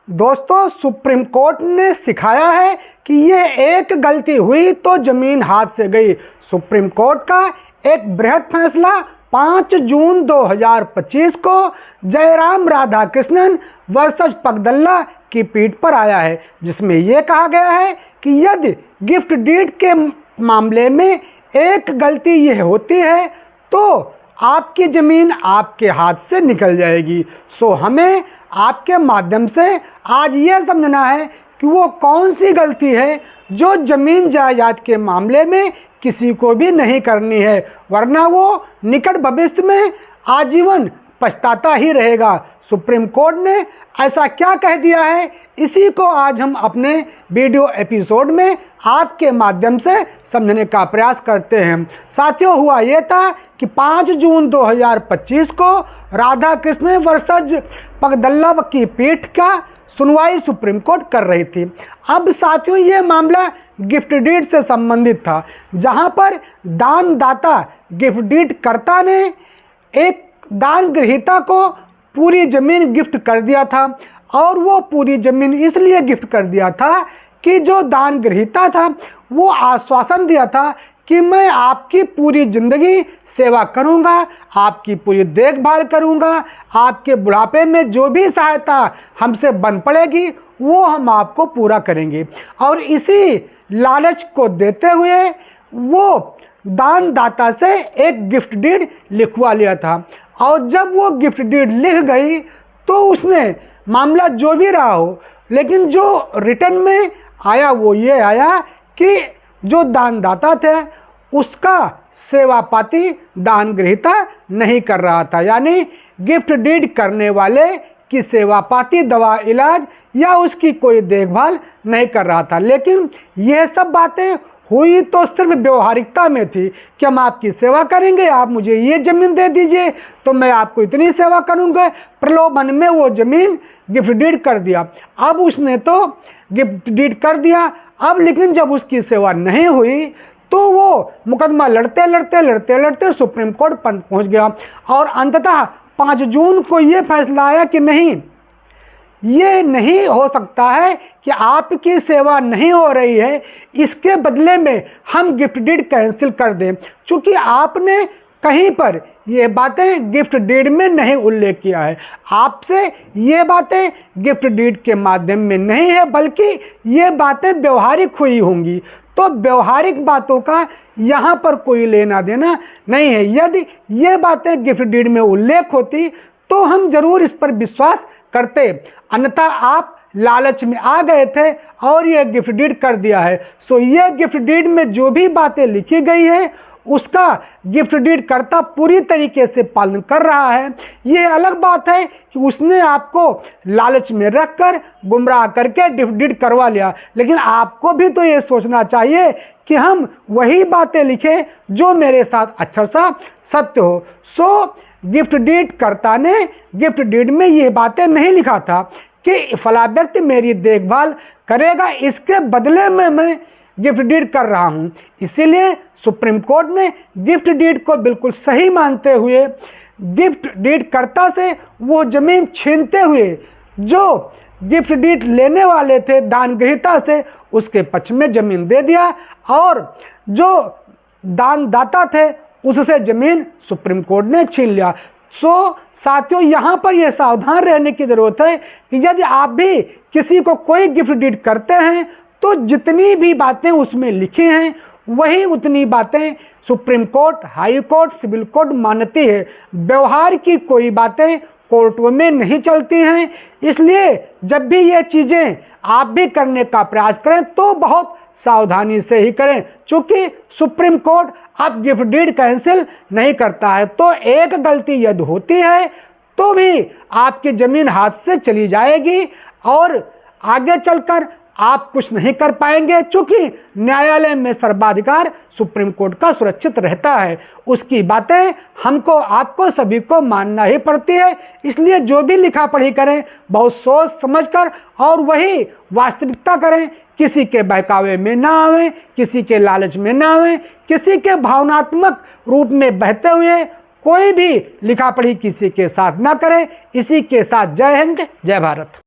दोस्तों, supreme court ने सिखाया है कि ये एक गलती हुई तो ज़मीन हाथ से गई। सुप्रीम कोर्ट का एक बृहद फैसला 5 जून 2025 को जयराम राधाकृष्णन वर्सेस पगदल्ला की पीठ पर आया है, जिसमें यह कहा गया है कि यदि गिफ्ट डीड के मामले में एक गलती यह होती है तो आपकी ज़मीन आपके हाथ से निकल जाएगी। सो हमें आपके माध्यम से आज ये समझना है कि वो कौन सी गलती है जो ज़मीन जायदाद के मामले में किसी को भी नहीं करनी है, वरना वो निकट भविष्य में आजीवन पछताता ही रहेगा। सुप्रीम कोर्ट ने ऐसा क्या कह दिया है, इसी को आज हम अपने वीडियो एपिसोड में आपके माध्यम से समझने का प्रयास करते हैं। साथियों, हुआ ये था कि 5 जून 2025 को राधाकृष्णन वर्सेस पगदल्ला की पीठ का सुनवाई सुप्रीम कोर्ट कर रही थी। अब साथियों, ये मामला गिफ्ट डीड से संबंधित था, जहां पर दानदाता गिफ्ट डीड कर्ता ने एक दान ग्रहीता को पूरी ज़मीन गिफ्ट कर दिया था, और वो पूरी ज़मीन इसलिए गिफ्ट कर दिया था कि जो दान ग्रहीता था वो आश्वासन दिया था कि मैं आपकी पूरी ज़िंदगी सेवा करूंगा, आपकी पूरी देखभाल करूंगा, आपके बुढ़ापे में जो भी सहायता हमसे बन पड़ेगी वो हम आपको पूरा करेंगे। और इसी लालच को देते हुए वो दानदाता से एक गिफ्ट डीड लिखवा लिया था, और जब वो गिफ्ट डीड लिख गई तो उसने मामला जो भी रहा हो, लेकिन जो रिटर्न में आया वो ये आया कि जो दानदाता थे उसका सेवा पाती दान ग्रहीता नहीं कर रहा था, यानी गिफ्ट डीड करने वाले की सेवा पाती, दवा, इलाज या उसकी कोई देखभाल नहीं कर रहा था। लेकिन यह सब बातें हुई तो सिर्फ व्यवहारिकता में थी कि हम आपकी सेवा करेंगे, आप मुझे ये ज़मीन दे दीजिए तो मैं आपको इतनी सेवा करूँगा। प्रलोभन में वो ज़मीन गिफ्ट डीड कर दिया। अब उसने तो गिफ्ट डीड कर दिया, अब लेकिन जब उसकी सेवा नहीं हुई तो वो मुकदमा लड़ते सुप्रीम कोर्ट पहुँच गया, और अंततः 5 जून को ये फैसला आया कि नहीं, ये नहीं हो सकता है कि आपकी सेवा नहीं हो रही है, इसके बदले में हम गिफ्ट डीड कैंसिल कर दें। चूँकि आपने कहीं पर ये बातें गिफ्ट डीड में नहीं उल्लेख किया है, आपसे ये बातें गिफ्ट डीड के माध्यम में नहीं है, बल्कि ये बातें व्यवहारिक हुई होंगी। तो व्यवहारिक बातों का यहाँ पर कोई लेना देना नहीं है। यदि ये बातें गिफ्ट डीड में उल्लेख होती तो हम जरूर इस पर विश्वास करते, अन्यथा आप लालच में आ गए थे और ये गिफ्ट डीड कर दिया है। सो ये गिफ्ट डीड में जो भी बातें लिखी गई है उसका गिफ्ट डीड कर्ता पूरी तरीके से पालन कर रहा है। ये अलग बात है कि उसने आपको लालच में रखकर गुमराह करके गिफ्ट डीड करवा लिया, लेकिन आपको भी तो ये सोचना चाहिए कि हम वही बातें लिखें जो मेरे साथ अक्षरशः सत्य हो। सो गिफ्ट डीड कर्ता ने गिफ्ट डीड में ये बातें नहीं लिखा था कि फला व्यक्ति मेरी देखभाल करेगा, इसके बदले में मैं गिफ्ट डीड कर रहा हूँ। इसीलिए सुप्रीम कोर्ट ने गिफ्ट डीड को बिल्कुल सही मानते हुए गिफ्ट डीड कर्ता से वो ज़मीन छीनते हुए जो गिफ्ट डीड लेने वाले थे दान ग्रहीता से, उसके पक्ष में ज़मीन दे दिया, और जो दानदाता थे उससे ज़मीन सुप्रीम कोर्ट ने छीन लिया। सो साथियों, यहाँ पर यह सावधान रहने की ज़रूरत है कि यदि आप भी किसी को कोई गिफ्ट डीड करते हैं तो जितनी भी बातें उसमें लिखी हैं वही उतनी बातें supreme court, high court, civil court मानती है। व्यवहार की कोई बातें कोर्टों में नहीं चलती हैं। इसलिए जब भी ये चीज़ें आप भी करने का प्रयास करें तो बहुत सावधानी से ही करें, क्योंकि सुप्रीम कोर्ट अब गिफ्ट डीड कैंसिल नहीं करता है। तो एक गलती यदि होती है तो भी आपकी ज़मीन हाथ से चली जाएगी और आगे चलकर आप कुछ नहीं कर पाएंगे, क्योंकि न्यायालय में सर्वाधिकार सुप्रीम कोर्ट का सुरक्षित रहता है। उसकी बातें हमको, आपको, सभी को मानना ही पड़ती है। इसलिए जो भी लिखा पढ़ी करें बहुत सोच समझकर और वही वास्तविकता करें, किसी के बहकावे में ना आवें, किसी के लालच में ना आवें, किसी के भावनात्मक रूप में बहते हुए कोई भी लिखा पढ़ी किसी के साथ ना करें। इसी के साथ जय हिंद, जय भारत।